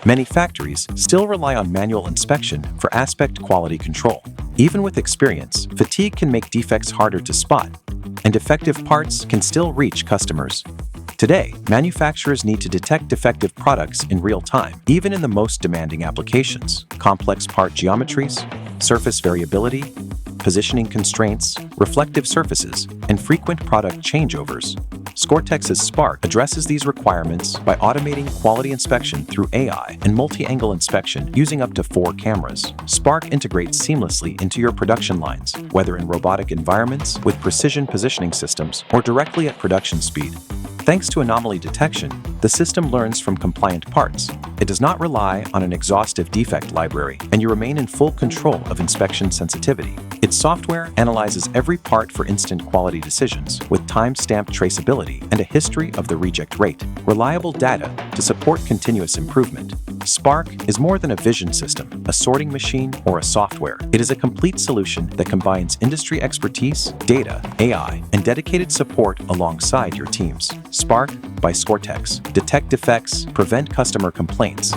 Many factories still rely on manual inspection for aspect quality control. Even with experience, fatigue can make defects harder to spot, and defective parts can still reach customers. Today, manufacturers need to detect defective products in real time, even in the most demanding applications. Complex part geometries, surface variability, positioning constraints, reflective surfaces, and frequent product changeovers. Scortex's Spark addresses these requirements by automating quality inspection through AI and multi-angle inspection using up to 4 cameras. Spark integrates seamlessly into your production lines, whether in robotic environments with precision positioning systems or directly at production speed. Thanks to anomaly detection, the system learns from compliant parts. It does not rely on an exhaustive defect library, and you remain in full control of inspection sensitivity. Its software analyzes every part for instant quality decisions, with time-stamped traceability and a history of the reject rate. Reliable data to support continuous improvement. Spark is more than a vision system, a sorting machine, or a software. It is a complete solution that combines industry expertise, data, AI, and dedicated support alongside your teams. Spark by Scortex. Detect defects, prevent customer complaints,